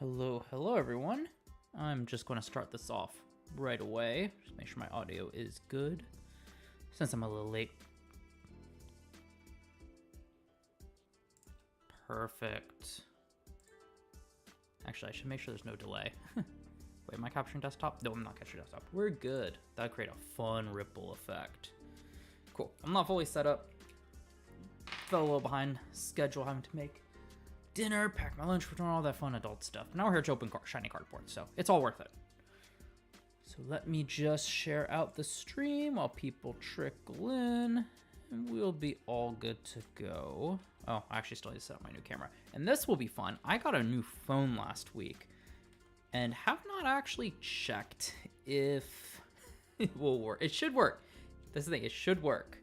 Hello everyone. I'm just going to start this off right away. Just make sure my audio is good. Since I'm a little late. Perfect. Actually, I should make sure there's no delay. Wait, am I capturing desktop? No, I'm not capturing desktop. We're good. That'll create a fun ripple effect. Cool. I'm not fully set up. Fell a little behind schedule, having to make dinner, pack my lunch for tomorrow, all that fun adult stuff. Now we're here to open shiny cardboard, so it's all worth it. So let me just share out the stream while people trickle in, and we'll be all good to go. Oh, I actually still need to set up my new camera. And this will be fun. I got a new phone last week and have not actually checked if it will work. It should work. That's the thing, it should work.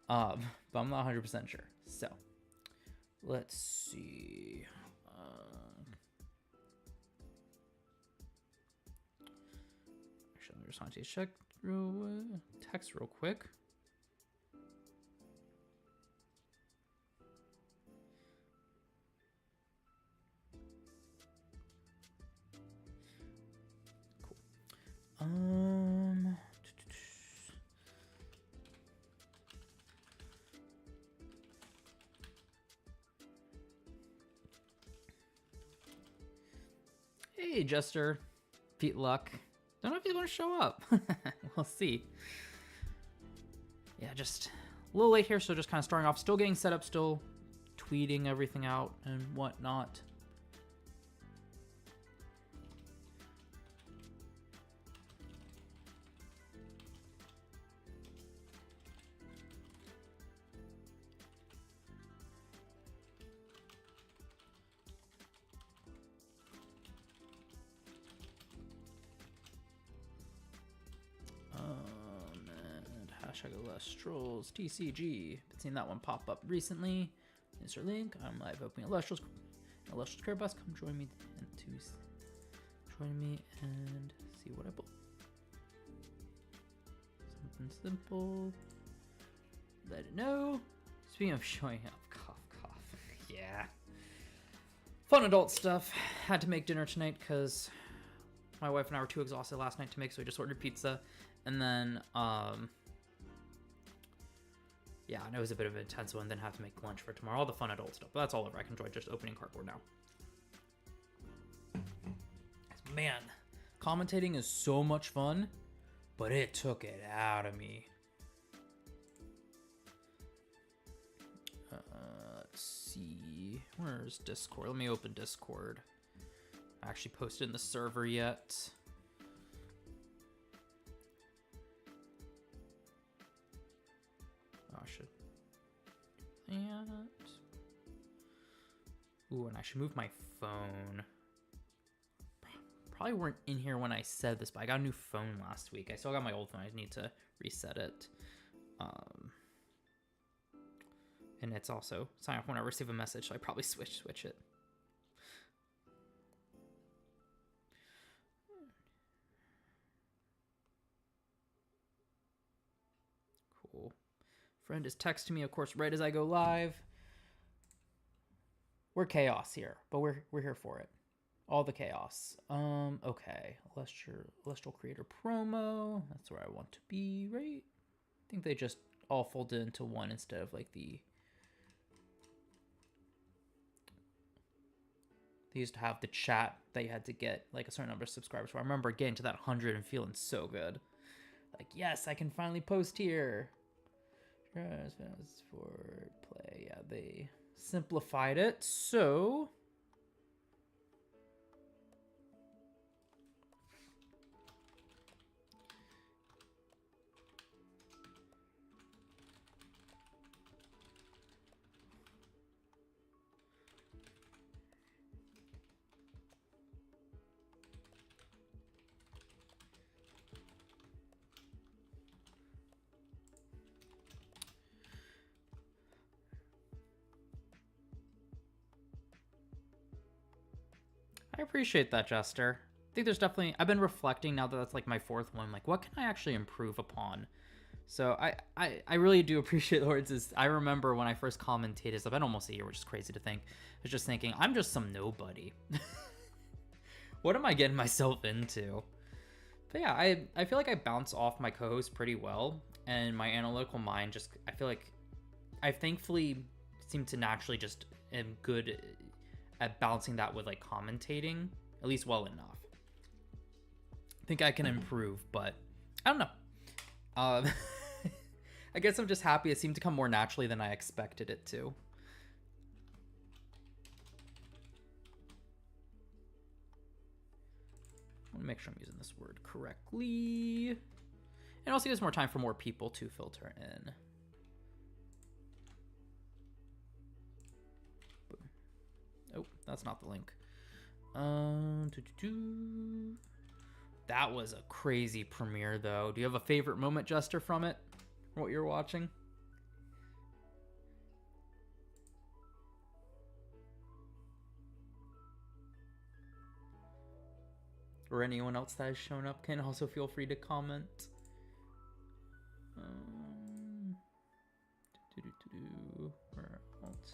But I'm not 100% sure. So let's see. Actually, I just want to check through text real quick. Cool. Hey, Jester. Pete Luck. Don't know if he's going to show up. We'll see. Yeah, just a little late here, so just kind of starting off. Still getting set up, still tweeting everything out and whatnot. And hashtag Elestrals TCG. Been seeing that one pop up recently. Insert link. I'm live opening Elestrals Care Bus. Come join me and see what I pull. Something simple. Let it know. Speaking of showing up, cough. Yeah. Fun adult stuff. Had to make dinner tonight because my wife and I were too exhausted last night to make, so we just ordered pizza. And then, yeah, and it was a bit of an intense one, then have to make lunch for tomorrow. All the fun adult stuff, but that's all over. I can enjoy just opening cardboard now. Man, commentating is so much fun, but it took it out of me. Let's see, where's Discord? Let me open Discord. I actually posted in the server yet. Oh, I should. And ooh, and I should move my phone. Probably weren't in here when I said this, but I got a new phone last week. I still got my old phone. I need to reset it. And it's also sign off when I receive a message, so I probably switch it. Cool. Friend is texting me, of course, right as I go live. We're chaos here, but we're here for it. All the chaos. Okay. Celestial Creator promo. That's where I want to be, right? I think they just all folded into one instead of like the... They used to have the chat that you had to get like a certain number of subscribers. So I remember getting to that 100 and feeling so good. Like, yes, I can finally post here. For play. Yeah, they simplified it. So I appreciate that, Jester. I think there's definitely... I've been reflecting now that that's like my fourth one. Like, what can I actually improve upon? So I really do appreciate Lords. I remember when I first commentated, it's been almost a year, which is crazy to think. I was just thinking, I'm just some nobody. What am I getting myself into? But yeah, I feel like I bounce off my co-host pretty well, and my analytical mind just, I feel like I thankfully seem to naturally just am good at balancing that with like commentating, at least well enough. I think I can improve, but I don't know. I guess I'm just happy it seemed to come more naturally than I expected it to. I want to make sure I'm using this word correctly. And also gives more time for more people to filter in. Boom. Oh, that's not the link. That was a crazy premiere, though. Do you have a favorite moment, Jester, from it? What you're watching? Or anyone else that has shown up can also feel free to comment. Where else?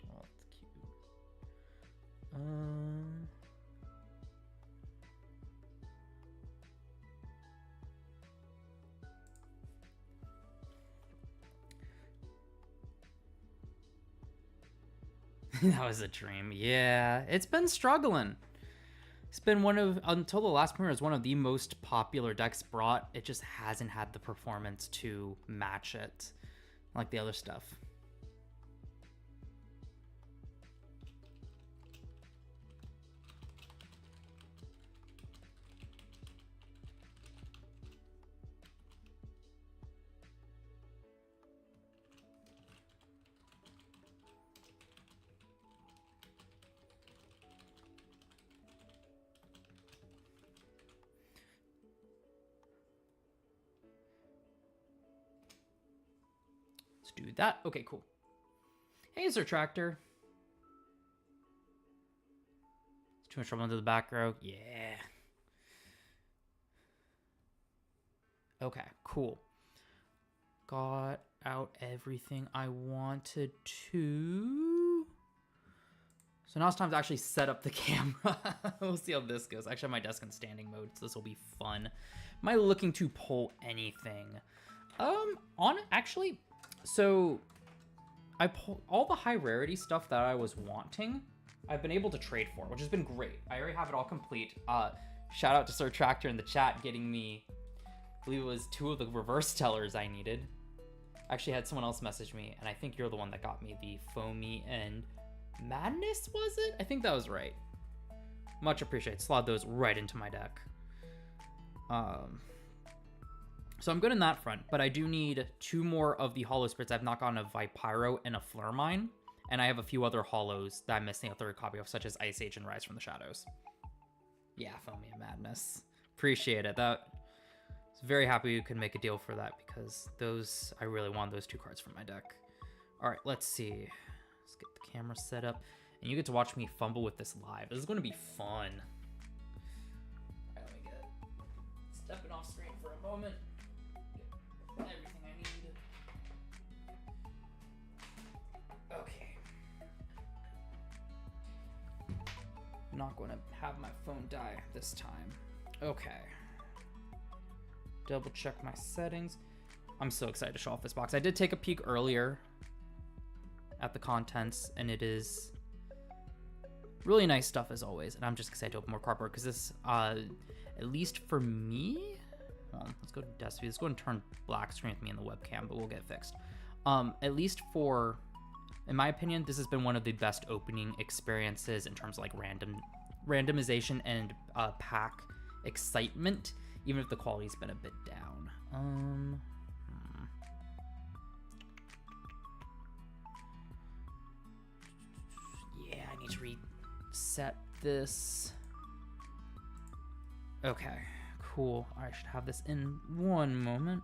Oh, that's cute. That was a dream. Yeah, it's been struggling. It's been one of, until the last premiere, is one of the most popular decks brought. It just hasn't had the performance to match it like the other stuff. Do that. Okay, cool. Hey, Sir Tractor. Too much trouble into the back row. Yeah. Okay, cool. Got out everything I wanted to. So now it's time to actually set up the camera. We'll see how this goes. Actually, I have my desk in standing mode, so this will be fun. Am I looking to pull anything? Actually, so I pulled all the high rarity stuff that I was wanting. I've been able to trade for, which has been great. I already have it all complete. Shout out to Sir Tractor in the chat getting me, I believe it was 2 of the reverse tellers I needed. I actually had someone else message me, and I think you're the one that got me the Foamy and Madness, was it? I think that was right. Much appreciated. Slot those right into my deck. So I'm good in that front, but I do need 2 more of the Hollow Spirits. I've not gotten a Vipyro and a Flurmine, and I have a few other Hollows that I'm missing a 3rd copy of, such as Ice Age and Rise from the Shadows. Yeah, Foamy and Madness. Appreciate it. That was very happy you could make a deal for that, because those, I really want those 2 cards from my deck. All right, let's see. Let's get the camera set up, and you get to watch me fumble with this live. This is going to be fun. All right, let me get stepping off screen for a moment. Everything I need. Okay. I'm not going to have my phone die this time. Okay. Double check my settings. I'm so excited to show off this box. I did take a peek earlier at the contents, and it is really nice stuff as always. And I'm just excited to open more cardboard because this, at least for me, let's go to desk view. Let's go and turn black screen with me in the webcam, but we'll get it fixed. At least for, in my opinion, this has been one of the best opening experiences in terms of like randomization and pack excitement, even if the quality's been a bit down. Yeah, I need to reset this. Okay. Cool. I should have this in one moment.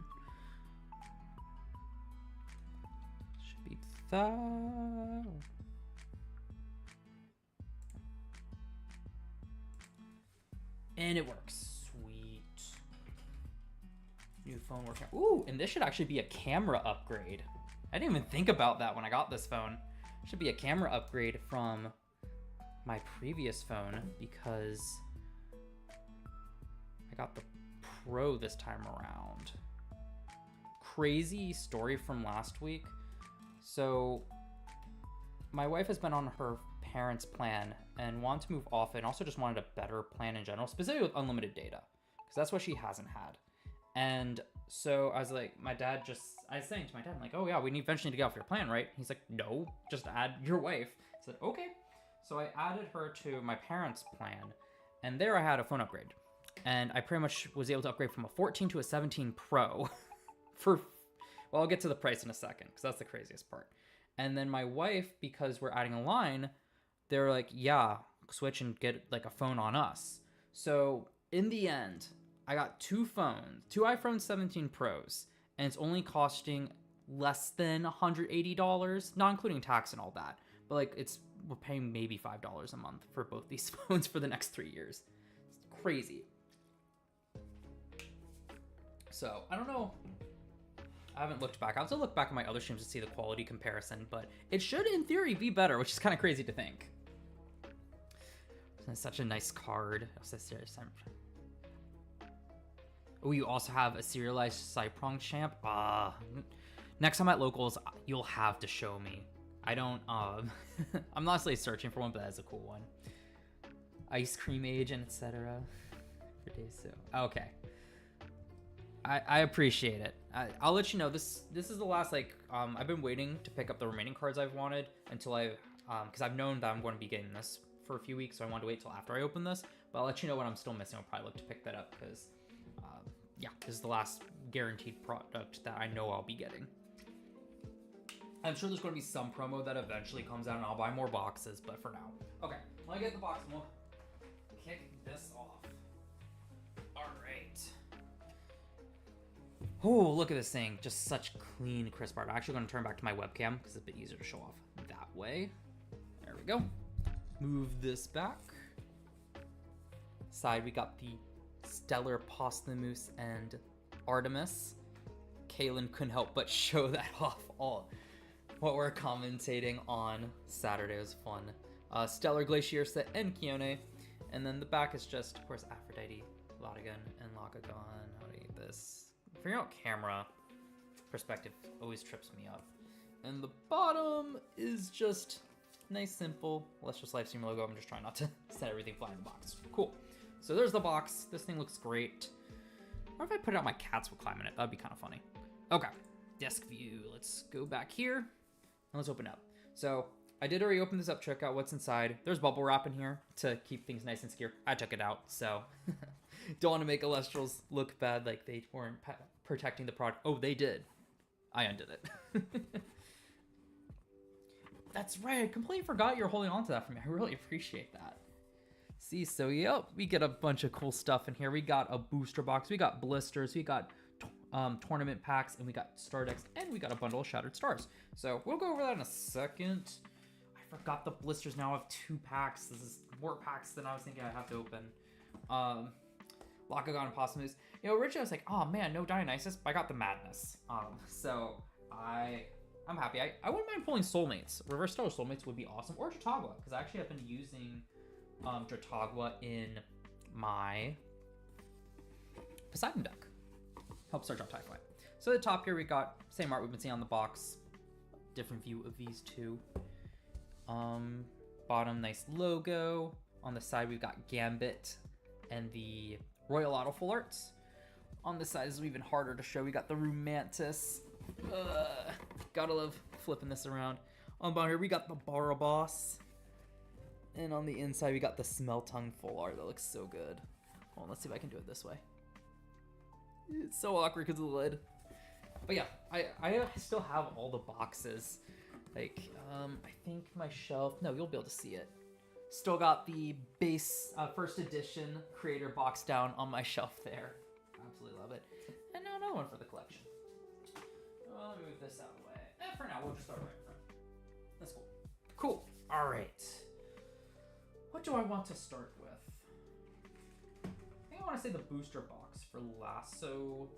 Should be that. And it works. Sweet. New phone working. Ooh, and this should actually be a camera upgrade. I didn't even think about that when I got this phone. It should be a camera upgrade from my previous phone because I got the Pro this time around. Crazy story from last week. So my wife has been on her parents' plan and wanted to move off it, and also just wanted a better plan in general, specifically with unlimited data, because that's what she hasn't had. And so I was like, I was saying to my dad, I'm like, oh yeah, we need eventually to get off your plan, right? He's like, no, just add your wife. I said, okay. So I added her to my parents' plan, and there I had a phone upgrade. And I pretty much was able to upgrade from a 14 to a 17 Pro well, I'll get to the price in a second, because that's the craziest part. And then my wife, because we're adding a line, they're like, yeah, switch and get like a phone on us. So in the end, I got two iPhone 17 Pros, and it's only costing less than $180, not including tax and all that. But like, we're paying maybe $5 a month for both these phones for the next 3 years. It's crazy. So I don't know. I haven't looked back. I'll have to look back at my other streams to see the quality comparison, but it should, in theory, be better, which is kind of crazy to think. It's such a nice card. Oh, you also have a serialized Cyprong champ. Next time at locals, you'll have to show me. I don't. I'm not necessarily searching for one, but that's a cool one. Ice cream agent, etc. For days so. Okay. I appreciate it. I'll let you know. This is the last, like, I've been waiting to pick up the remaining cards I've wanted until because I've known that I'm going to be getting this for a few weeks, so I wanted to wait till after I open this. But I'll let you know what I'm still missing. I'll probably look to pick that up because, yeah, this is the last guaranteed product that I know I'll be getting. I'm sure there's going to be some promo that eventually comes out and I'll buy more boxes, but for now. Okay, let me get the box and we'll kick this off. Oh, look at this thing. Just such clean, crisp art. I'm actually going to turn back to my webcam because it's a bit easier to show off that way. There we go. Move this back. Side, we got the Stellar Posthumus and Artemis. Kaylin couldn't help but show that off all what we're commentating on Saturday. It was fun. Stellar Glacier set and Kione. And then the back is just, of course, Aphrodite, Lotigan, and Lakagon. How do I get this? Figuring out camera perspective always trips me up. And the bottom is just nice, simple. Let's just Livestream logo. I'm just trying not to set everything flat in the box. Cool. So there's the box. This thing looks great. Or if I put it out, my cats would climb in it. That'd be kind of funny. Okay. Desk view. Let's go back here. And let's open up. So I did already open this up, check out what's inside. There's bubble wrap in here to keep things nice and secure. I took it out, so don't want to make Elestrals look bad like they weren't protecting the product. Oh, they did. I undid it. That's right. I completely forgot you're holding on to that for me. I really appreciate that. See, so yep, we get a bunch of cool stuff in here. We got a booster box. We got blisters. We got tournament packs, and we got star decks, and we got a bundle of Shattered Stars. So we'll go over that in a second. I forgot the blisters. Now I have 2 packs. This is more packs than I was thinking I'd have to open. Lakagon and Posthumus. You know, originally I was like, oh man, no Dionysus, but I got the Madness. So I'm happy. I wouldn't mind pulling Soulmates. Reverse Stellar Soulmates would be awesome. Or Jatagua, because I actually have been using Jatagua in my Poseidon deck. Help start off Typhoid. So at the top here we got same art we've been seeing on the box. Different view of these two. Bottom, nice logo. On the side we've got Gambit and the Royal Auto Full Arts. On the side is even harder to show. We got the Rumantis. Gotta love flipping this around. On the bottom here we got the Baraboss. And on the inside we got the Smeltung Full Art. That looks so good. Hold on, let's see if I can do it this way. It's so awkward because of the lid. But yeah, I still have all the boxes. Like, I think my shelf... No, you'll be able to see it. Still got the base first edition creator box down on my shelf there. Absolutely love it. And now another one for the collection. Well, let me move this out of the way. And for now, we'll just start right in front. That's cool. Cool. All right. What do I want to start with? I think I want to say the booster box for last. So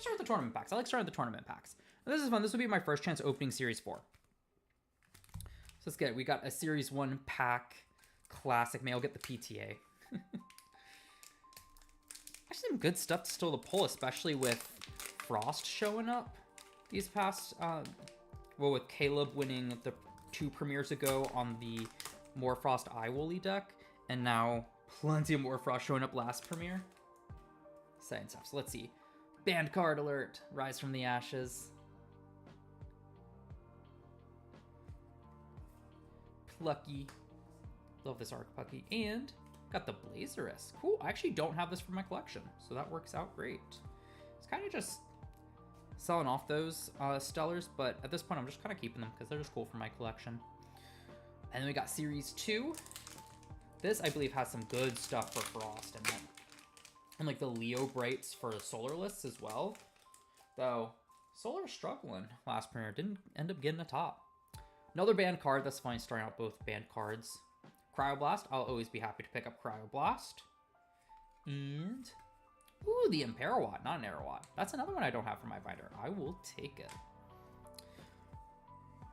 Let's start with the tournament packs. I like starting with the tournament packs. And this is fun. This will be my first chance opening Series 4. So let's get it. We got a Series 1 pack. Classic. May I'll get the PTA. Actually, some good stuff to still to pull, especially with Frost showing up these past... well, with Caleb winning the 2 premieres ago on the More Frost Iwooly deck. And now plenty of More Frost showing up last premiere. Exciting stuff. So let's see. Banned card alert. Rise from the Ashes. Plucky. Love this Arc Plucky. And got the Blazerus. Cool. I actually don't have this for my collection, so that works out great. It's kind of just selling off those Stellars, but at this point I'm just kind of keeping them because they're just cool for my collection. And then we got Series 2. This, I believe, has some good stuff for Frost in it. And like the Leo Brights for Solar lists as well. Though, Solar struggling last premiere. Didn't end up getting a top. Another banned card. That's fine, starting out both banned cards. Cryoblast. I'll always be happy to pick up Cryoblast. And... ooh, the Imperawat, not an Aerawat. That's another one I don't have for my binder. I will take it.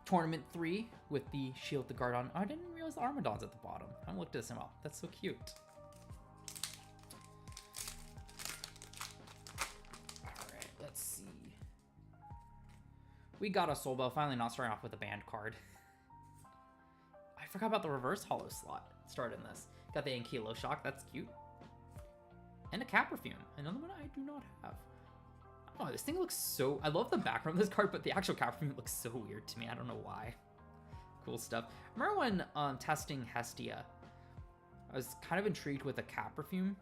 Tournament 3 with the Shield the Guard on. Oh, I didn't realize the Armadon's at the bottom. I haven't looked at this in a while. That's so cute. Alright, let's see. We got a Soul Bell, finally not starting off with a banned card. I forgot about the reverse holo slot starting this. Got the Ankilo Shock, that's cute. And a Caperfume, another one I do not have. Oh, this thing looks so... I love the background of this card, but the actual Caperfume looks so weird to me. I don't know why. Cool stuff. Remember when testing Hestia, I was kind of intrigued with a Caperfume,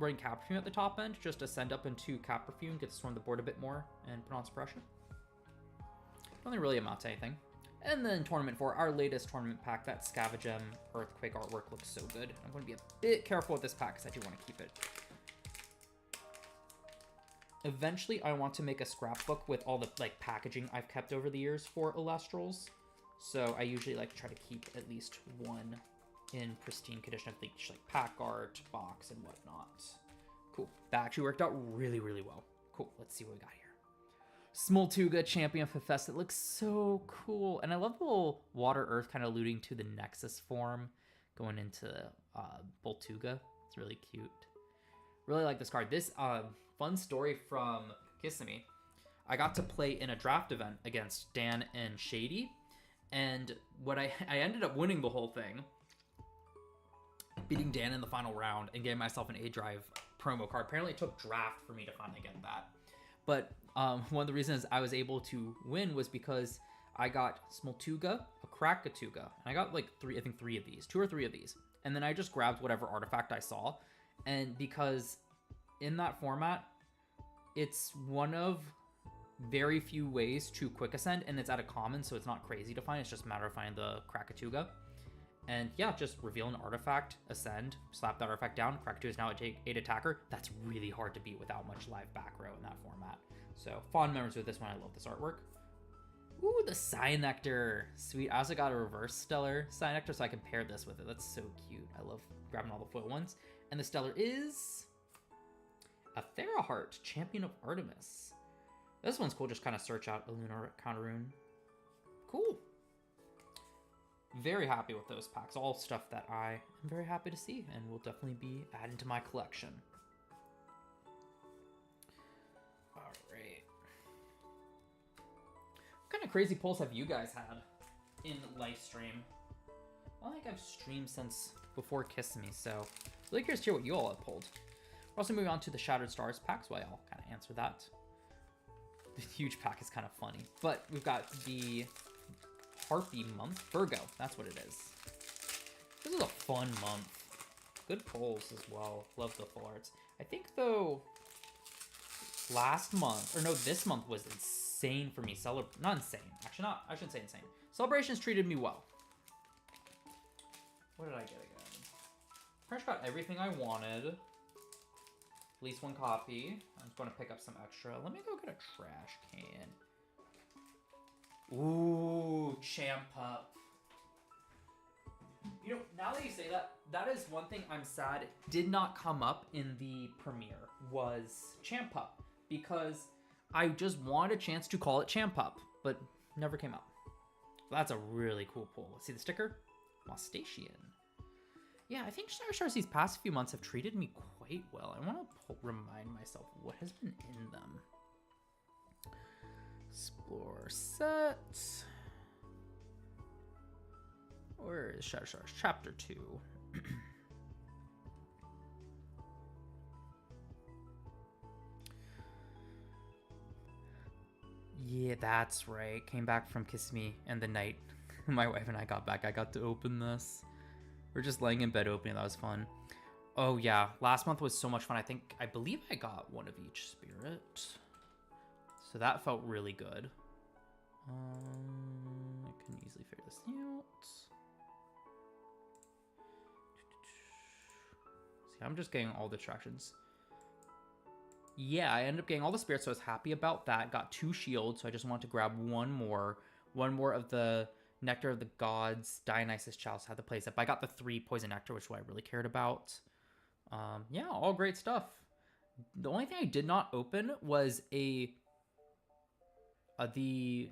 running Caperfume at the top end, just to send up into Caperfume, get to storm the board a bit more, and put on suppression. Don't think really amount to anything. And then Tournament 4, our latest tournament pack, that Scavengem Earthquake artwork looks so good. I'm going to be a bit careful with this pack because I do want to keep it. Eventually, I want to make a scrapbook with all the like packaging I've kept over the years for Elestrals. So I usually like to try to keep at least one in pristine condition of each like pack art, box, and whatnot. Cool. That actually worked out really, really well. Cool. Let's see what we got here. Smoltuga, Champion of Hephaestus. It looks so cool. And I love the little Water Earth kind of alluding to the Nexus form going into Boltuga. It's really cute. Really like this card. This fun story from Kissimmee. I got to play in a draft event against Dan and Shady, and what I ended up winning the whole thing, beating Dan in the final round and getting myself an A-Drive promo card. Apparently it took draft for me to finally get that. But one of the reasons I was able to win was because I got Smoltuga, a Krakatuga, and I got like three of these, 2 or 3 of these. And then I just grabbed whatever artifact I saw. And because in that format, it's one of very few ways to quick ascend, and it's at a common, so it's not crazy to find. It's just a matter of finding the Krakatuga. And yeah, just reveal an artifact, ascend, slap that artifact down. Krakatuga is now an 8 attacker. That's really hard to beat without much live back row in that format. So fond memories with this one. I love this artwork. Ooh, the Cyanectar. Sweet. I also got a reverse Stellar Cyanectar, so I can pair this with it. That's so cute. I love grabbing all the foil ones. And the Stellar is a Theraheart, Champion of Artemis. This one's cool. Just kind of search out a Lunar Counter-Rune. Cool. Very happy with those packs. All stuff that I am very happy to see and will definitely be adding to my collection. All right. What kind of crazy pulls have you guys had in live stream? I don't think I've streamed since before Kissimmee, so really curious to hear what you all have pulled. We're also moving on to the Shattered Stars packs, so I'll kind of answer that. The huge pack is kind of funny, but we've got the Harpy month. Virgo, that's what it is. This is a fun month. Good pulls as well. Love the full arts. I think though last month, or no, this month was insane for me. Not insane. Actually not, I shouldn't say insane. Celebrations treated me well. What did I get again? Pretty much got everything I wanted. At least one copy. I'm just going to pick up some extra. Let me go get a trash can. Ooh, Champup. You know, now that you say that, that is one thing I'm sad did not come up in the premiere, was Champup. Because I just wanted a chance to call it Champ Pup, but never came out. That's a really cool pull. See the sticker? Moustachian. Yeah, I think Stars these past few months have treated me quite well. I want to remind myself what has been in them. Explore set. Where is Shadow Stars? Chapter 2. Yeah, that's right. Came back from Kiss Me, and the night my wife and I got back, I got to open this. We're just laying in bed opening. That was fun. Oh yeah, last month was so much fun. I believe I got one of each spirit, so that felt really good. I can easily figure this out. See, I'm just getting all the attractions. Yeah, I ended up getting all the spirits, so I was happy about that. Got 2 shields, so I just wanted to grab one more of the Nectar of the Gods, Dionysus Chalice, had the place up. I got the 3 Poison Nectar, which is what I really cared about. Yeah, all great stuff. The only thing I did not open was the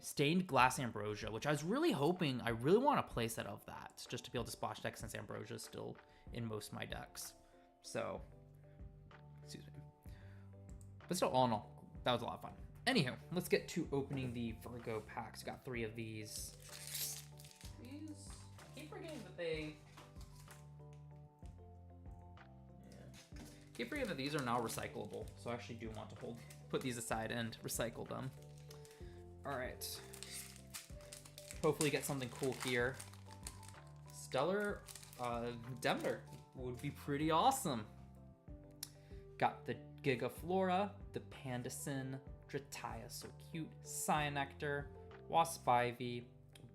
Stained Glass Ambrosia, which I was really hoping, I really want a playset of that, just to be able to splash deck since Ambrosia is still in most of my decks. So, excuse me. But still, all in all, that was a lot of fun. Anywho, let's get to opening the Virgo packs. We got 3 of these. I keep forgetting that they... Yeah. Keep forgetting that these are now recyclable, so I actually do want to put these aside and recycle them. All right. Hopefully get something cool here. Stellar Demeter would be pretty awesome. Got the Gigaflora, the Pandacin, Drataya, so cute, Cyanectar, Wasp Ivy,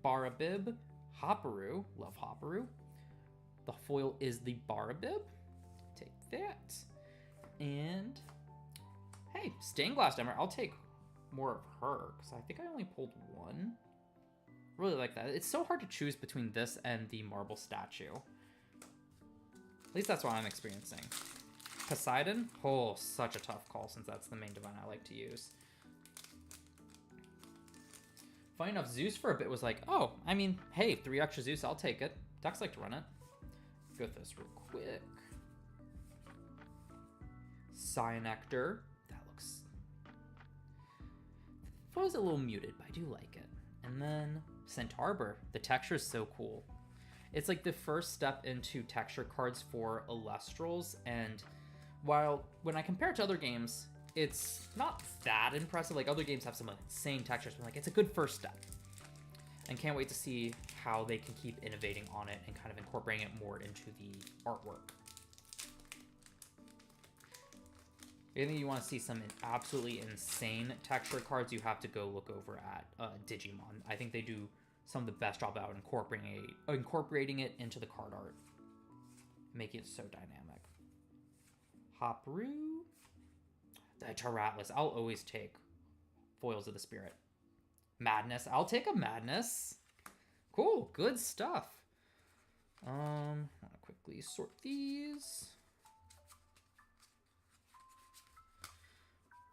Barabib, Hopperoo, love Hopperoo. The foil is the Barabib, take that. And, hey, Stained Glass Demeter, I'll take more of her, because I think I only pulled 1. Really like that. It's so hard to choose between this and the Marble Statue. At least that's what I'm experiencing. Poseidon? Oh, such a tough call since that's the main divine I like to use. Funny enough, Zeus for a bit was like, oh, I mean, hey, 3 extra Zeus, I'll take it. Decks like to run it. Go through this real quick. Cyanectar. That looks... It was a little muted, but I do like it. And then Centarbor. The texture is so cool. It's like the first step into texture cards for Elestrals, and while when I compare it to other games, it's not that impressive. Like other games have some insane textures, but like it's a good first step. And can't wait to see how they can keep innovating on it and kind of incorporating it more into the artwork. If you want to see some absolutely insane texture cards, you have to go look over at Digimon. I think they do some of the best job out incorporating it into the card art, making it so dynamic. Hopperoo, the Taratlas. I'll always take foils of the spirit. Madness. I'll take a Madness. Cool, good stuff. I want to quickly sort these.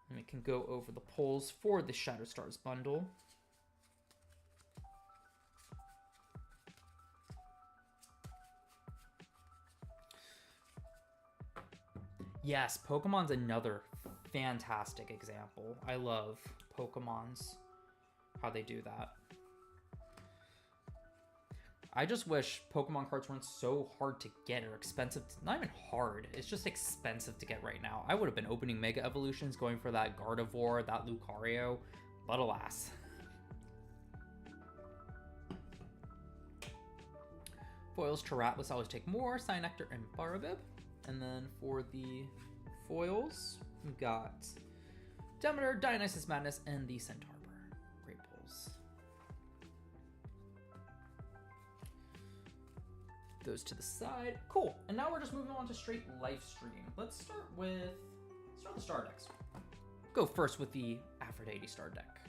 And we can go over the polls for the Shadow Stars bundle. Yes, Pokemon's another fantastic example. I love Pokemon's, how they do that. I just wish Pokemon cards weren't so hard to get or expensive. Not even hard, it's just expensive to get right now. I would have been opening Mega Evolutions, going for that Gardevoir, that Lucario, but alas. Foils, Taratlas, always take more, Cyanectar and Barabib. And then for the foils, we've got Demeter, Dionysus Madness, and the Centarbor. Great pulls. Those to the side. Cool. And now we're just moving on to straight live stream. Let's start with the star decks. Go first with the Aphrodite star deck.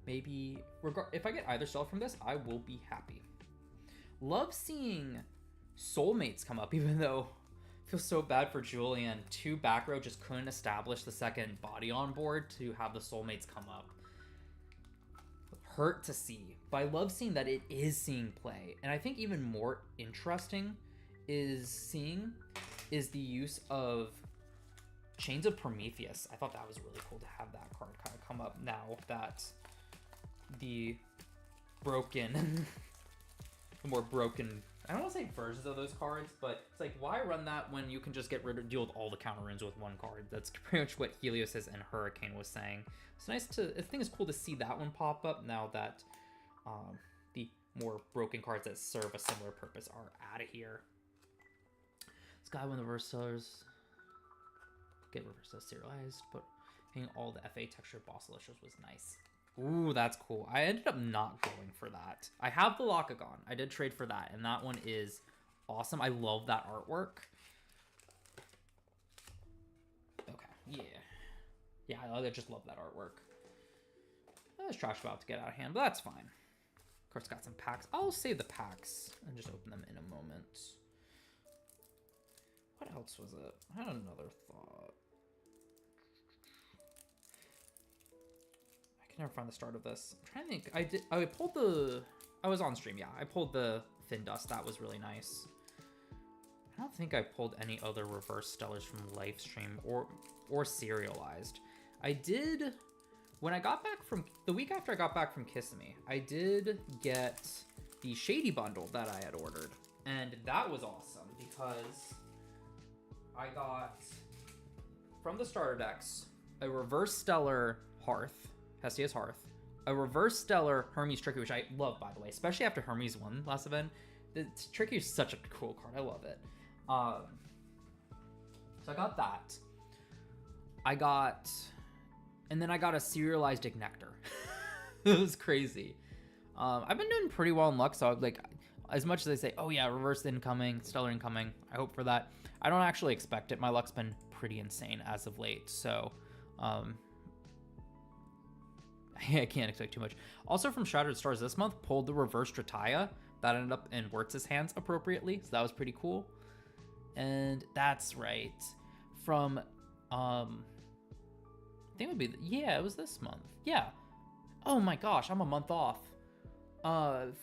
Maybe if I get either star from this, I will be happy. Love seeing Soulmates come up, even though Feel so bad for Julian. 2 back row just couldn't establish the second body on board to have the soulmates come up. Hurt to see, but I love seeing that it is seeing play. And I think even more interesting is the use of Chains of Prometheus. I thought that was really cool to have that card kind of come up now that the broken, the more broken, I don't want to say versions of those cards, but it's like, why run that when you can just deal with all the counter runes with one card? That's pretty much what Helios's and Hurricane was saying. It's nice I think it's cool to see that one pop up now that the more broken cards that serve a similar purpose are out of here. Sky when the reverse sellers get reverse sellers serialized, but hitting all the FA texture boss Elestrals was nice. Ooh, that's cool. I ended up not going for that. I have the Locagon. I did trade for that, and that one is awesome. I love that artwork. Okay, yeah. Yeah, I just love that artwork. This trash about to get out of hand, but that's fine. Of course, got some packs. I'll save the packs and just open them in a moment. What else was it? I had another thought. I can never find the start of this. I'm trying to think. I was on stream, yeah. I pulled the Fin Dust. That was really nice. I don't think I pulled any other reverse stellars from Livestream or serialized. I did, when I got back from, the week after I got back from Kissimmee, I did get the Shady Bundle that I had ordered. And that was awesome because I got, from the starter decks, a reverse stellar Hearth, Hestia's Hearth, a reverse stellar Hermes Tricky, which I love, by the way, especially after Hermes won last event. The Tricky is such a cool card. I love it. So I got that. And then I got a serialized Ignector. It was crazy. I've been doing pretty well in luck, so like, as much as they say, oh yeah, reverse incoming, stellar incoming, I hope for that. I don't actually expect it. My luck's been pretty insane as of late, so I can't expect too much. Also from Shattered Stars this month, pulled the reverse Drataya. That ended up in Wirtz's hands appropriately, so that was pretty cool. And that's right. From, I think it would be, yeah, it was this month. Yeah. Oh my gosh, I'm a month off.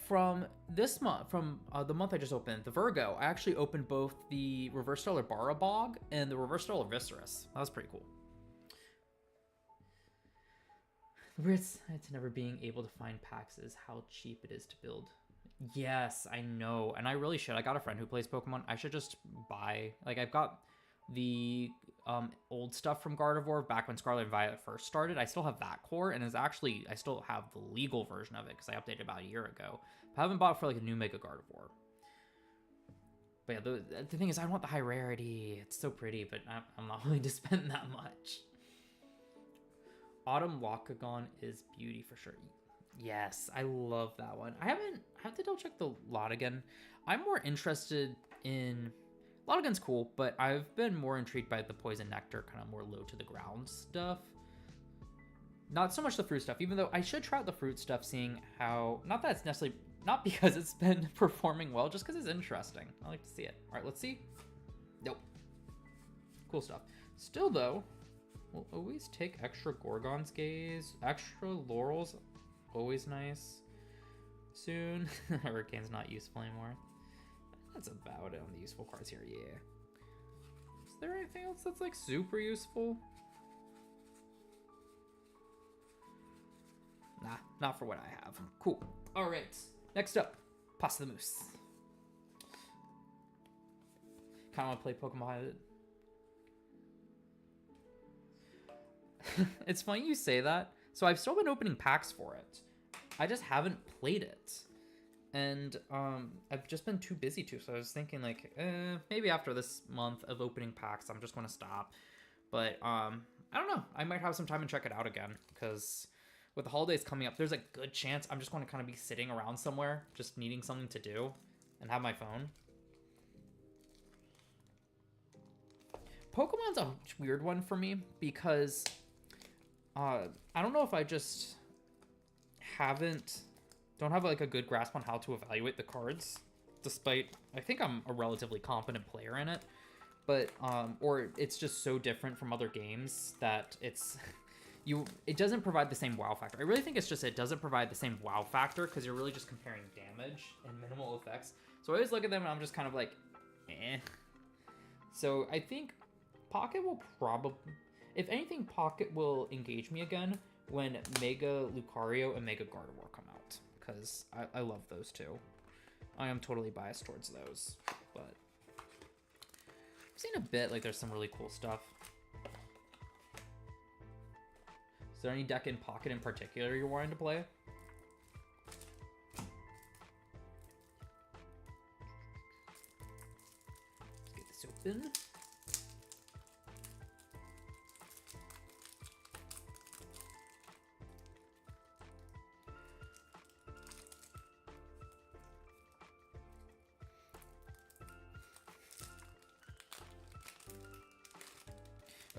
From this month, from the month I just opened, the Virgo, I actually opened both the Reverse Stellar Barabog and the Reverse Stellar Viscerus. That was pretty cool. The weird side to never being able to find packs is how cheap it is to build. Yes, I know, and I really should. I got a friend who plays Pokemon. I should just buy, like, I've got the old stuff from Gardevoir back when Scarlet and Violet first started. I still have that core, and it's actually, I still have the legal version of it because I updated about a year ago. But I haven't bought for like a new Mega Gardevoir. But yeah, the thing is, I want the high rarity. It's so pretty, but I'm not willing to spend that much. Autumn Locagon is beauty for sure. Yes, I love that one. I have to double check the lot again. I'm more interested in, Lotagon's cool, but I've been more intrigued by the Poison Nectar, kind of more low to the ground stuff. Not so much the fruit stuff, even though I should try out the fruit stuff, seeing how, not that it's necessarily, not because it's been performing well, just because it's interesting. I like to see it. All right, let's see. Nope. Cool stuff. Still though, we'll always take extra Gorgon's Gaze, extra Laurels, always nice. Soon. Hurricane's not useful anymore. That's about it on the useful cards here, yeah. Is there anything else that's like super useful? Nah, not for what I have. Cool. All right, next up, Pasta the Moose. Kind of want to play Pokemon. It's funny you say that. So I've still been opening packs for it. I just haven't played it. And I've just been too busy to. So I was thinking like, maybe after this month of opening packs, I'm just going to stop. But I don't know. I might have some time and check it out again. Because with the holidays coming up, there's a good chance I'm just going to kind of be sitting around somewhere, just needing something to do and have my phone. Pokemon's a weird one for me because I don't know if I just don't have like a good grasp on how to evaluate the cards, despite I think I'm a relatively competent player in it. but or it's just so different from other games that it doesn't provide the same wow factor. I really think it's just it doesn't provide the same wow factor because you're really just comparing damage and minimal effects. So I always look at them and I'm just kind of like, eh. So I think Pocket will probably, if anything, Pocket will engage me again when Mega Lucario and Mega Gardevoir come out, because I love those two. I am totally biased towards those, but I've seen a bit, like there's some really cool stuff. Is there any deck in Pocket in particular you're wanting to play? Let's get this open.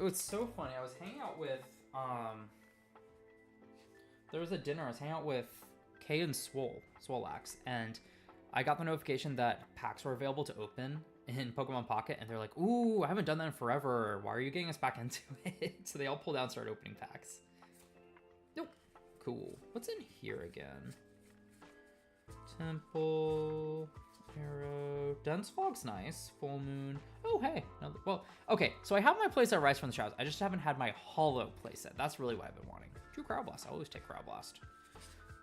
Oh, it's so funny. I was hanging out with, there was a dinner. I was hanging out with Kay and Swolax, and I got the notification that packs were available to open in Pokemon Pocket, and they're like, ooh, I haven't done that in forever. Why are you getting us back into it? So they all pulled out and started opening packs. Nope. Cool. What's in here again? Temple... Arrow. Dense Fog's nice. Full Moon. Oh, hey. Another, well, okay. So I have my playset Rise from the Shadows. I just haven't had my Hollow playset. That's really what I've been wanting. True Crowd Blast. I always take Crowd Blast.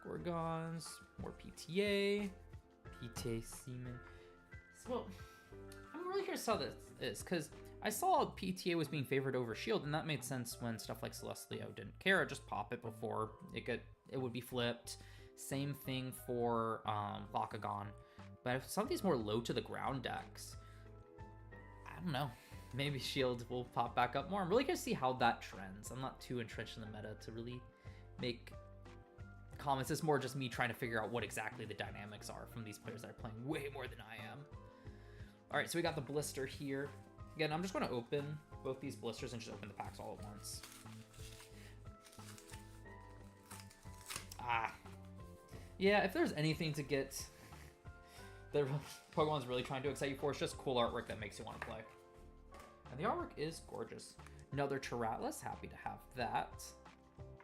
Gorgons. More PTA. PTA Seaman. Well, I'm really curious how this is, because I saw PTA was being favored over Shield, and that made sense when stuff like Celestlio didn't care. Just pop it before it would be flipped. Same thing for Bakugan. But if some of these more low to the ground decks, I don't know. Maybe Shield will pop back up more. I'm really curious to see how that trends. I'm not too entrenched in the meta to really make comments. It's more just me trying to figure out what exactly the dynamics are from these players that are playing way more than I am. All right, so we got the blister here. Again, I'm just going to open both these blisters and just open the packs all at once. Yeah, if there's anything to get... the Pokemon's really trying to excite you for, it's just cool artwork that makes you want to play. And the artwork is gorgeous. Another Tyrallis, happy to have that.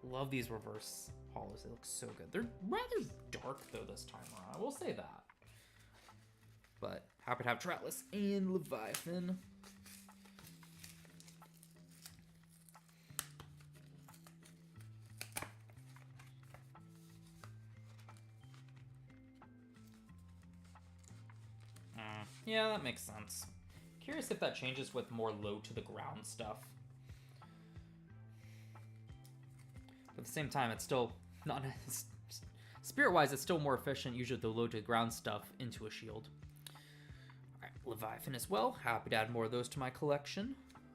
Love these reverse hollows, they look so good. They're rather dark though this time around, I will say that. But happy to have Tyrallis and Leviathan. Yeah, that makes sense. Curious if that changes with more low to the ground stuff. But at the same time, it's still not... Spirit-wise, it's still more efficient, usually the low to the ground stuff into a shield. Alright, Leviathan as well. Happy to add more of those to my collection.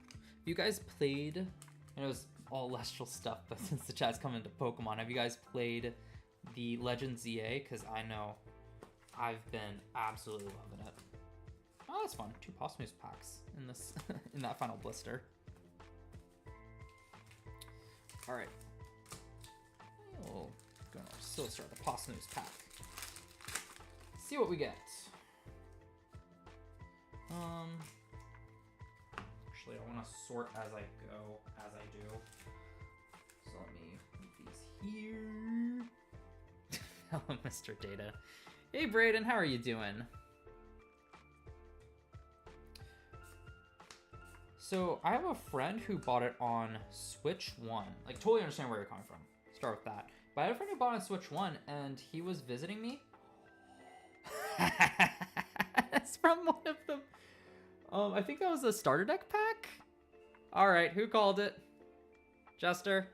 Have you guys played... I know it's all Elestrals stuff, but since the chat's coming to Pokemon, have you guys played the Legend ZA? Because I know I've been absolutely loving it. Oh, that's fun. 2 Posthumous packs in this in that final blister. All right. Oh, gonna still start the Posthumous pack. See what we get. Actually, I want to sort as I go, as I do. So let me move these here. Hello, Mr. Data. Hey, Brayden, how are you doing? So I have a friend who bought it on Switch 1. Like, totally understand where you're coming from. Start with that. But I have a friend who bought it on Switch 1, and he was visiting me. That's from one of them. I think that was a starter deck pack? Alright, who called it? Jester?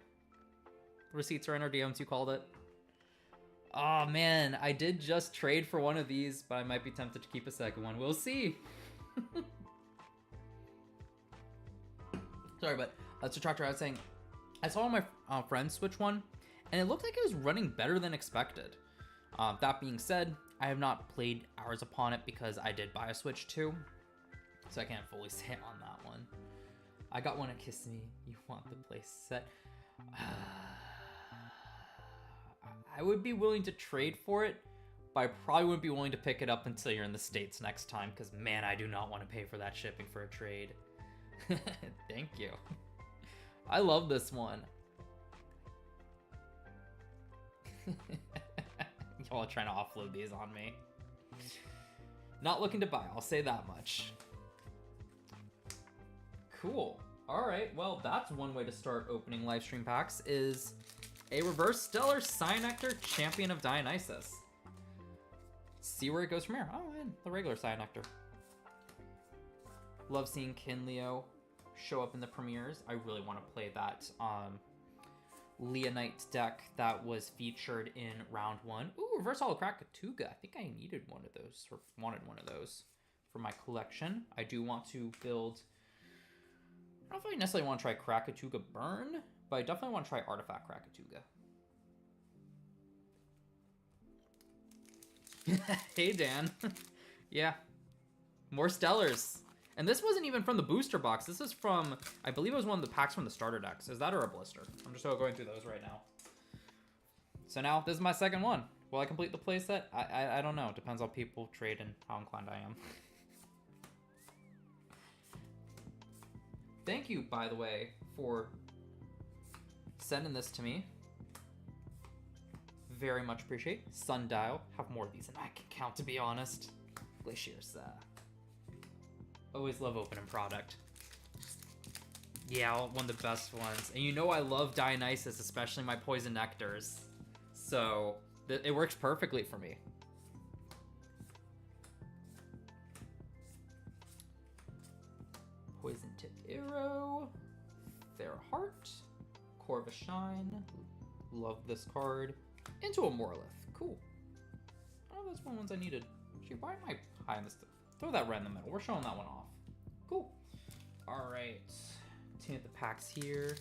Receipts are in our DMs, you called it. Oh man, I did just trade for one of these, but I might be tempted to keep a second one. We'll see. Sorry, but to Tractor, I was saying, I saw my friend's Switch 1, and it looked like it was running better than expected. That being said, I have not played hours upon it because I did buy a Switch 2, so I can't fully say it on that one. I got one to Kiss Me. You want the play set? I would be willing to trade for it, but I probably wouldn't be willing to pick it up until you're in the States next time, because man, I do not want to pay for that shipping for a trade. Thank you. I love this one. Y'all are trying to offload these on me. Not looking to buy, I'll say that much. Cool. Alright, well, that's one way to start opening livestream packs, is a Reverse Stellar Cyanectar Champion of Dionysus. See where it goes from here. Oh, and the regular Cyanectar. Love seeing Kinleo show up in the premieres. I really want to play that Leonite deck that was featured in round 1. Ooh, Reverse Holo Krakatuga. I think I needed one of those, or wanted one of those for my collection. I do want to build... I don't know if I necessarily want to try Krakatuga Burn, but I definitely want to try Artifact Krakatuga. Hey, Dan. Yeah. More Stellars. And this wasn't even from the booster box. This is from, I believe it was one of the packs from the starter decks. Is that or a blister? I'm just going through those right now. So now, this is my second one. Will I complete the playset? I don't know. Depends on people trade and how inclined I am. Thank you, by the way, for sending this to me. Very much appreciate. Sundial. Have more of these than I can count, to be honest. Glacier's, always love opening product. Yeah, one of the best ones. And you know I love Dionysus, especially my Poison Nectars. So, it works perfectly for me. Poison Tipped Arrow, Fair Heart, Corvus Shine, love this card, into a Morlith, cool. Oh, that's one of the ones I needed. Shoot, why am I high in this? Throw that right in the middle, we're showing that one off. Cool. Alright, looking at the packs here.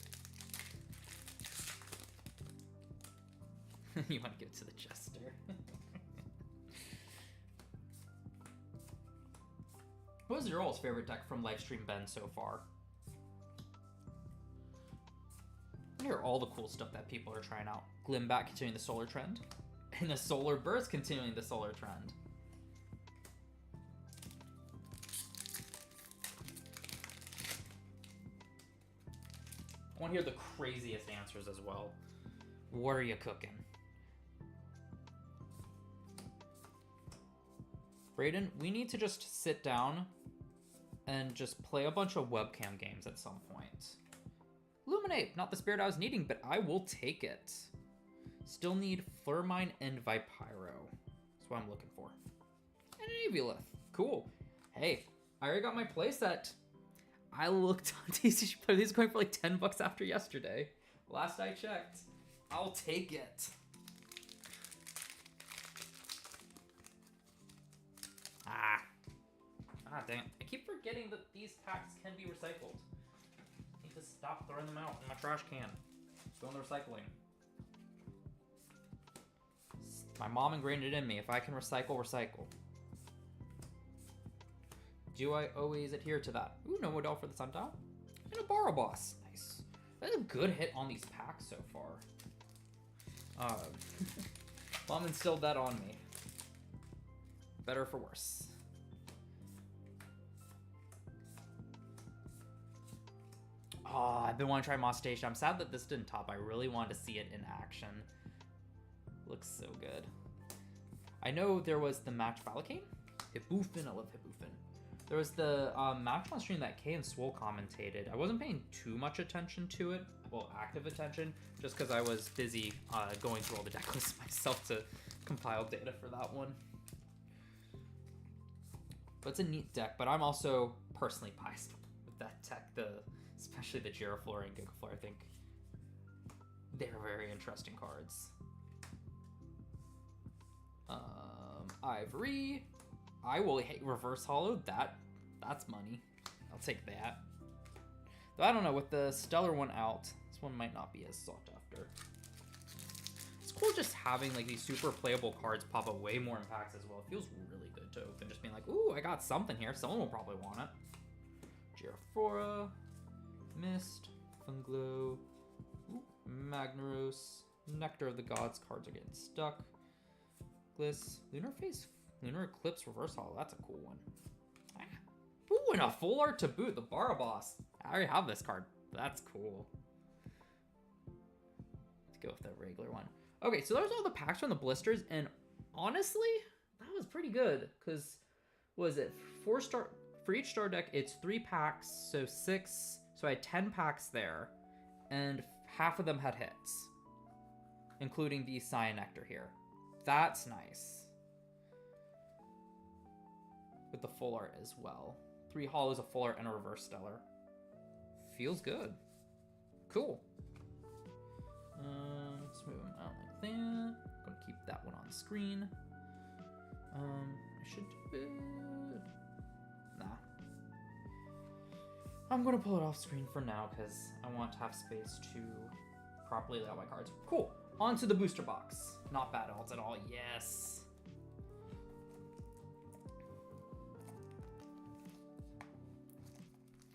You want to give it to the Jester. What was your all's favorite deck from Livestream Ben so far? I hear all the cool stuff that people are trying out. Glimbat continuing the solar trend. And the Solar Burst continuing the solar trend. I want to hear the craziest answers as well. What are you cooking? Brayden, we need to just sit down and just play a bunch of webcam games at some point. Luminate, not the spirit I was needing, but I will take it. Still need Flurmine and Vipyro. That's what I'm looking for. And an Aviolith. Cool. Hey, I already got my playset. I looked on TCG Player. These are going for like 10 bucks after yesterday. Last I checked. I'll take it. Ah, dang it. I keep forgetting that these packs can be recycled. I need to stop throwing them out in my trash can. Go in the recycling. My mom ingrained it in me. If I can recycle, recycle. Do I always adhere to that? Ooh, no Model for the Sundial. And a Barroboss. Nice. That's a good hit on these packs so far. Mom instilled that on me. Better for worse. Oh, I've been wanting to try Moss Station. I'm sad that this didn't top. I really wanted to see it in action. Looks so good. I know there was the match Valakane. Hibufin, I love Hibufin. There was the match on stream that Kay and Swole commentated. I wasn't paying too much attention to it. Well, active attention, just because I was busy going through all the deck lists myself to compile data for that one. But it's a neat deck, but I'm also personally biased with that deck, especially the Giraflora and Gigaflora. I think they're very interesting cards. Ivory. I will hate Reverse Holo. That's money. I'll take that. Though I don't know, with the Stellar one out, this one might not be as sought after. It's cool just having like these super playable cards pop up way more in packs as well. It feels really good to open, just being like, ooh, I got something here. Someone will probably want it. Giraflora, Mist, Funglow, Magnaros, Nectar of the Gods. Cards are getting stuck. Gliss, Lunar Eclipse Reverse Holo. That's a cool one. Ooh, and a full art to boot, the Baraboss. I already have this card. That's cool. Let's go with the regular one. Okay, so there's all the packs from the blisters, and honestly, that was pretty good. Because, what is it? 4 star for each star deck. It's 3 packs, so 6. So I had 10 packs there, and half of them had hits, including the Cyanectar here. That's nice. With the full art as well. 3 holos, a full art, and a reverse stellar. Feels good. Cool. Let's move them out like that. I'm gonna keep that one on screen. I should do it. Nah. I'm gonna pull it off screen for now because I want to have space to properly lay out my cards. Cool. On to the booster box. Not bad odds at all. Yes.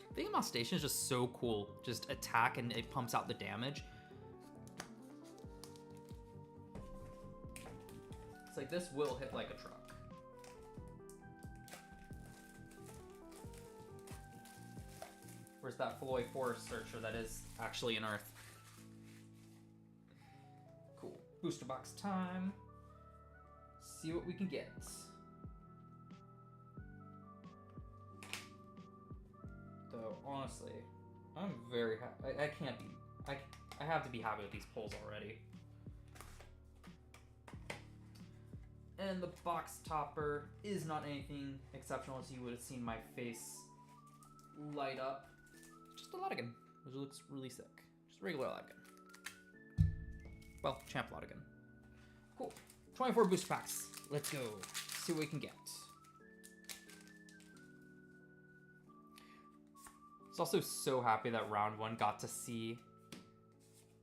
The thing about Station is just so cool. Just attack and it pumps out the damage. It's like this will hit like a truck. Where's that Floyd Forest Searcher that is actually an Earth? Cool. Booster box time. See what we can get. Though, honestly, I'm very happy. I can't be. I have to be happy with these pulls already. And the box topper is not anything exceptional, as you would have seen my face light up. Just a Latigan, which looks really sick. Just regular Latigan. Well, Champ Latigan. Cool. 24 booster packs. Let's go. See what we can get. I was also so happy that round 1 got to see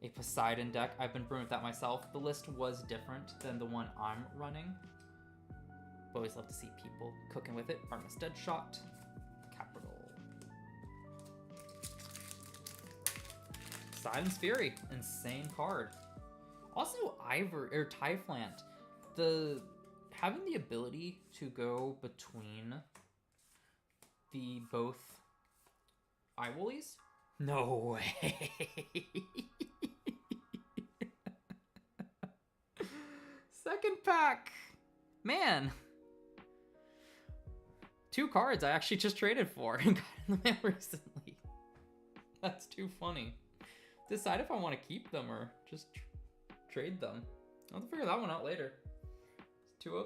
a Poseidon deck. I've been brewing with that myself. The list was different than the one I'm running. But always love to see people cooking with it. Artemis Deadshot. Capital. Poseidon's Fury. Insane card. Also, Typhlant. Having the ability to go between the both eye woolies? No way. Second pack. Man. 2 cards I actually just traded for and got in the mail recently. That's too funny. Decide if I want to keep them or just trade them. I'll have to figure that one out later.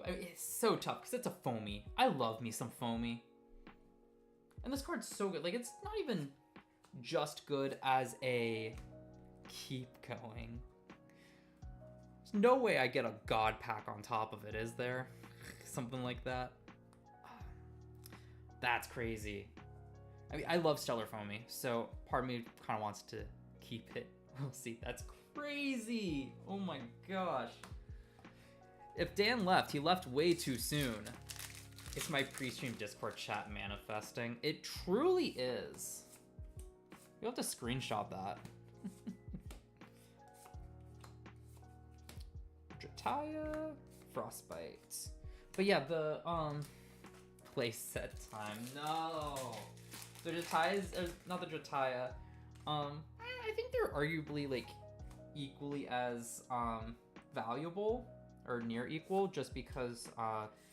It's so tough because it's a foamy. I love me some foamy. And this card's so good. Like, it's not even just good as a keep going. There's no way I get a God pack on top of it, is there? Something like that. That's crazy. I mean, I love Stellar Foamy, so part of me kind of wants to keep it. We'll see. That's crazy. Oh my gosh. If Dan left, he left way too soon. It's my pre-stream Discord chat manifesting. It truly is. You'll have to screenshot that. Drataya, Frostbite. But yeah, the playset time. No. The Dratayas, not the Drataya. I think they're arguably like equally as valuable or near equal, just because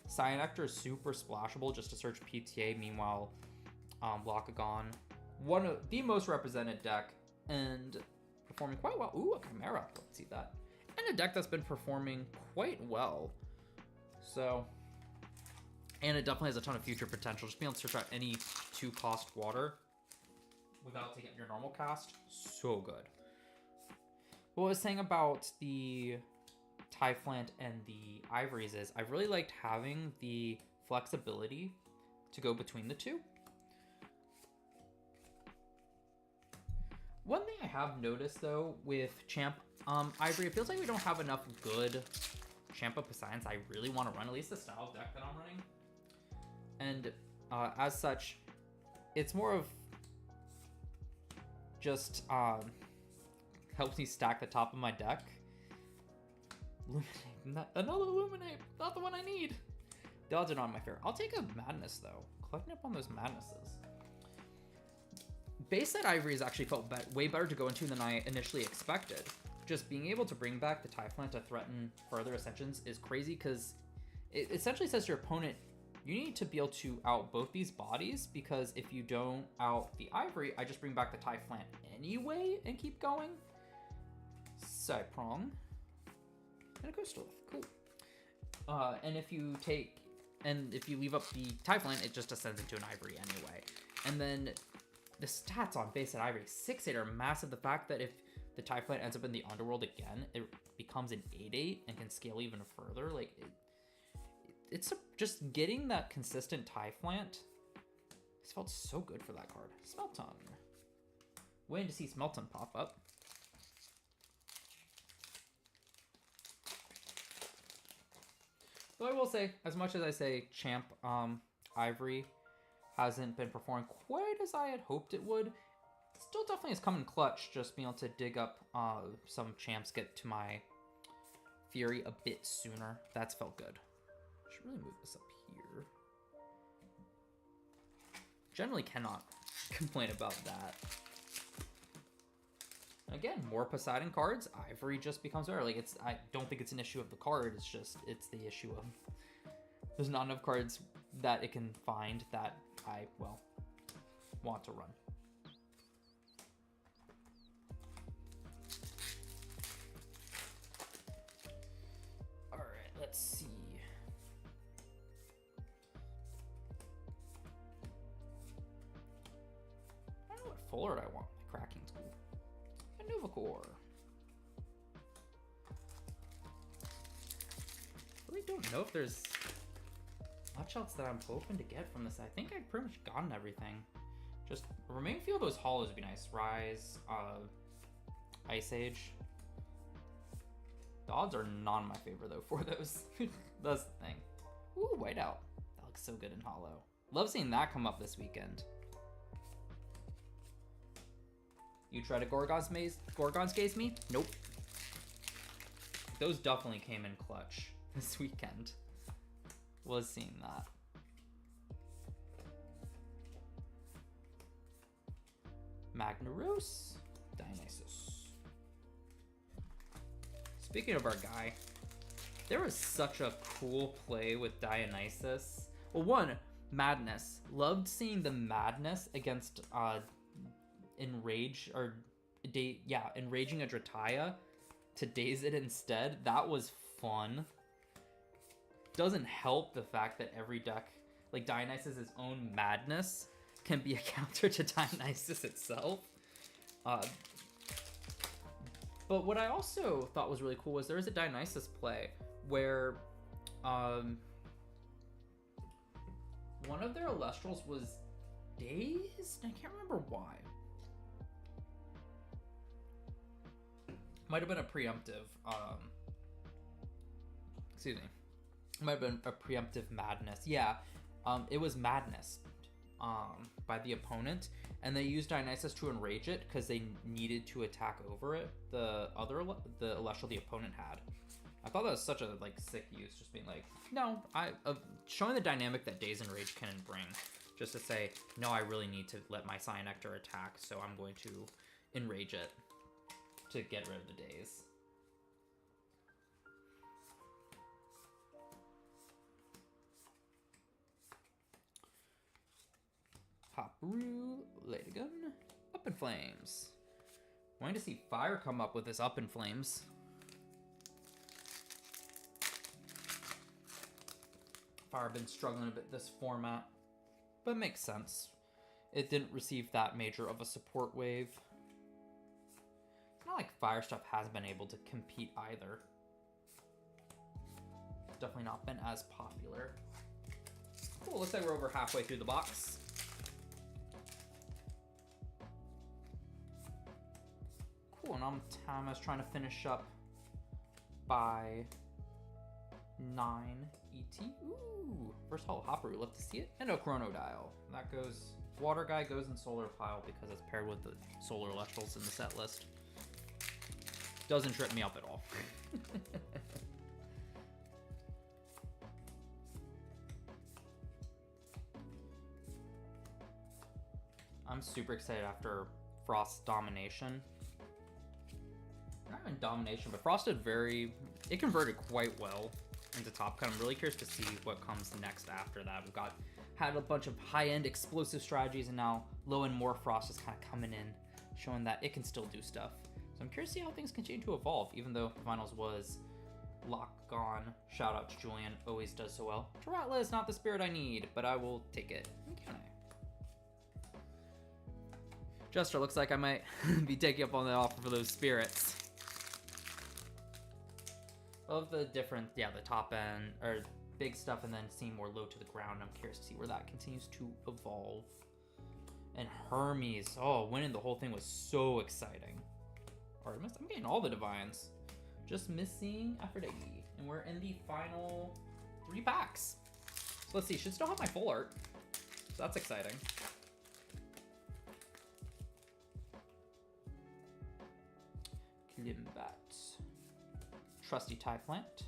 Cyanectar is super splashable just to search PTA. Meanwhile, Blockagon, one of the most represented deck and performing quite well. Ooh, a Chimera. Let's see that. And a deck that's been performing quite well. So, and it definitely has a ton of future potential. Just being able to search out any 2-cost water without taking your normal cast, so good. What I was saying about the Typhlant and the Ivories is I've really liked having the flexibility to go between the two. One thing I have noticed though with Champ Ivory, it feels like we don't have enough good Champa Poseidons I really want to run, at least the style of deck that I'm running. And as such, it's more of just helps me stack the top of my deck. Illuminate Another Illuminate, not the one I need. The odds are not in my favor. I'll take a Madness though. Collecting up on those Madnesses. Base set Ivory has actually felt way better to go into than I initially expected. Just being able to bring back the Typhlant to threaten further Ascensions is crazy because it essentially says to your opponent, you need to be able to out both these bodies, because if you don't out the Ivory, I just bring back the Typhlant anyway and keep going. Side prong. And a Coastal. Cool. And if you leave up the Typhlant, it just ascends into an Ivory anyway. And then the stats on base at Ivory 6/8 are massive. The fact that if the Typhlant ends up in the Underworld again, it becomes an 8/8 and can scale even further. Like it's just getting that consistent Typhlant. This felt so good for that card. Smelton. Waiting to see Smelton pop up. Though I will say, as much as I say Champ Ivory hasn't been performing quite as I had hoped it would, still definitely has come in clutch, just being able to dig up some champs, get to my Fury a bit sooner. That's felt good. Should really move this up here. Generally cannot complain about that. Again, more Poseidon cards, Ivory just becomes better. Like I don't think it's an issue of the card, it's the issue of there's not enough cards that it can find that I, well, want to run. All right, let's see. I don't know what full art I want. My Krakeng's cool. A Novacore. Really don't know if there's much else that I'm hoping to get from this. I think I've pretty much gotten everything. Just a remaining few of those hollows would be nice. Rise, Ice Age. The odds are not in my favor though for those. That's the thing. Ooh, Whiteout. That looks so good in hollow. Love seeing that come up this weekend. You try to Gorgon's Gaze me? Nope. Those definitely came in clutch this weekend. Was seeing that. Magnaros, Dionysus. Speaking of our guy, there was such a cool play with Dionysus. Well, one, Madness. Loved seeing the Madness against Enraging a Drataya to daze it instead. That was fun. Doesn't help the fact that every deck, like Dionysus' own Madness, can be a counter to Dionysus itself. But what I also thought was really cool was there was a Dionysus play where one of their Elestrals was dazed. I can't remember why. Might have been a preemptive. Excuse me. Might have been a preemptive Madness. Yeah, it was Madness by the opponent, and they used Dionysus to enrage it because they needed to attack over it. The Elestial the opponent had. I thought that was such a sick use, just being like, no, showing the dynamic that Daze and Rage can bring, just to say, no, I really need to let my Cyanectar attack, so I'm going to enrage it to get rid of the Daze. Hopperoo, Latigun, Up in Flames. Wanting to see Fire come up with this Up in Flames. Fire been struggling a bit this format, but it makes sense. It didn't receive that major of a support wave. It's not like Fire stuff has been able to compete either. Definitely not been as popular. Cool, looks like we're over halfway through the box. Cool, and Thomas trying to finish up by 9 ET. Ooh, first holo Hopper, love to see it. And a Chronodial. That goes, Water Guy goes in Solar Pile because it's paired with the Solar Electrals in the set list. Doesn't trip me up at all. I'm super excited after Frost Domination. Not even Domination, but Frost did it converted quite well into Top Cut. I'm really curious to see what comes next after that. We've had a bunch of high-end explosive strategies, and now low and more Frost is kind of coming in, showing that it can still do stuff. So I'm curious to see how things continue to evolve, even though the finals was lock on. Shout out to Julian, always does so well. Taratla is not the spirit I need, but I will take it. Can I? Jester, looks like I might be taking up on the offer for those spirits. Of the different, yeah, the top end, or big stuff, and then seeing more low to the ground. I'm curious to see where that continues to evolve. And Hermes, oh, winning the whole thing was so exciting. Artemis, I'm getting all the divines. Just missing Aphrodite. And we're in the final 3 packs. So let's see, should still have my full art. So that's exciting. Klimbat. Trusty Tie Plant.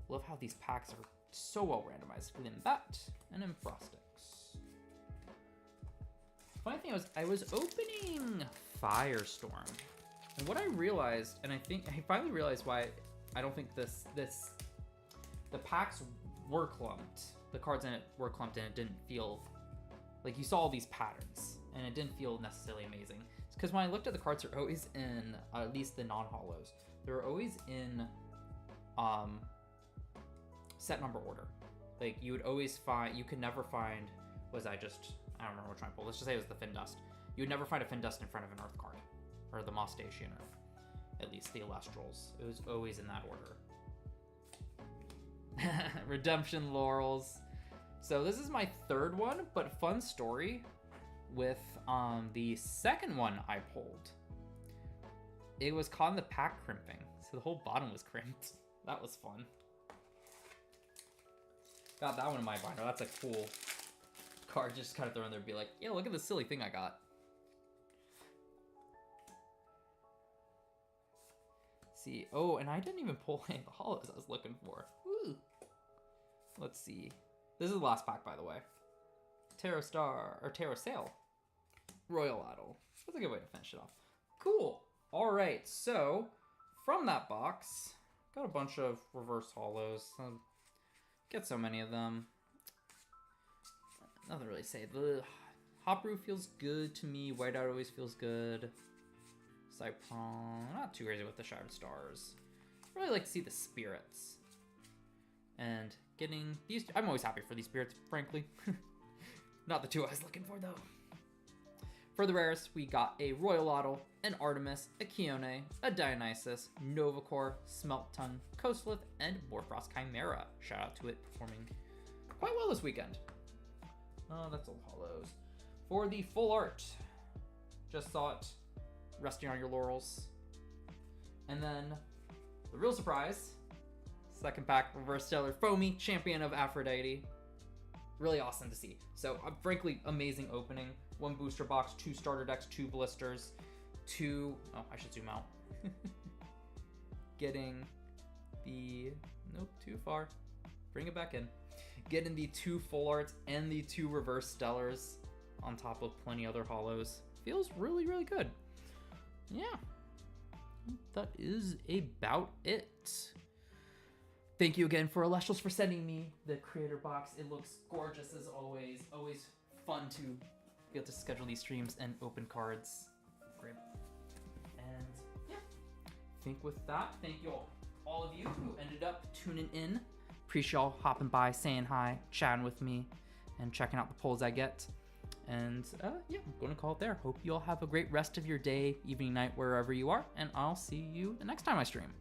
Love how these packs are so well randomized. Klimbat and then Frostix. Funny thing was, I was opening Firestorm, and what I realized, and I finally realized why I don't think the packs were clumped. The cards in it were clumped, and it didn't feel like you saw all these patterns, and it didn't feel necessarily amazing. Because when I looked at the cards, they're always in, at least the non-holos, they're always in set number order. Like, you would always find, you could never find, I don't remember which one I pulled. Let's just say it was the Fin Dust. You would never find a Fin Dust in front of an Earth card. Or the Moss Station, or at least the Elestrals. It was always in that order. Redemption Laurels. So this is my 3rd one, but fun story with the 2nd one I pulled. It was caught in the pack crimping, so the whole bottom was crimped. That was fun. Got that one in my binder. That's a cool card. Just kind of throw in there and be like, yeah, look at this silly thing I got. See, oh, and I didn't even pull any of the holos I was looking for. Woo. Let's see. This is the last pack, by the way. Tarot Star, or Tarot Sail. Royal Idol. That's a good way to finish it off. Cool. All right, so from that box, got a bunch of reverse holos. Get so many of them. Nothing to really say. The Hopru feels good to me. Whiteout always feels good. Cypron, not too crazy with the Shattered Stars. Really like to see the spirits. And getting these, I'm always happy for these spirits, frankly. Not the 2 I was looking for, though. For the rarest, we got a Royal Idol, an Artemis, a Kione, a Dionysus, Novacore, Smeltton, Coastlith, and Morfrost Chimera. Shout out to it, performing quite well this weekend. Oh, that's all holos. For the full art, just saw it, resting on your laurels. And then the real surprise, 2nd pack, Reverse Stellar Foamy, Champion of Aphrodite. Really awesome to see. So, frankly, amazing opening. 1 booster box, 2 starter decks, 2 blisters, 2... Oh, I should zoom out. Getting the... Nope, too far. Bring it back in. Getting the 2 full arts and the 2 reverse stellars on top of plenty other holos. Feels really, really good. Yeah. That is about it. Thank you again for Elestrals for sending me the creator box. It looks gorgeous as always. Always fun to be able to schedule these streams and open cards. Great. And yeah, I think with that, thank you all of you who ended up tuning in. Appreciate y'all hopping by, saying hi, chatting with me, and checking out the polls I get. And yeah, I'm going to call it there. Hope you all have a great rest of your day, evening, night, wherever you are. And I'll see you the next time I stream.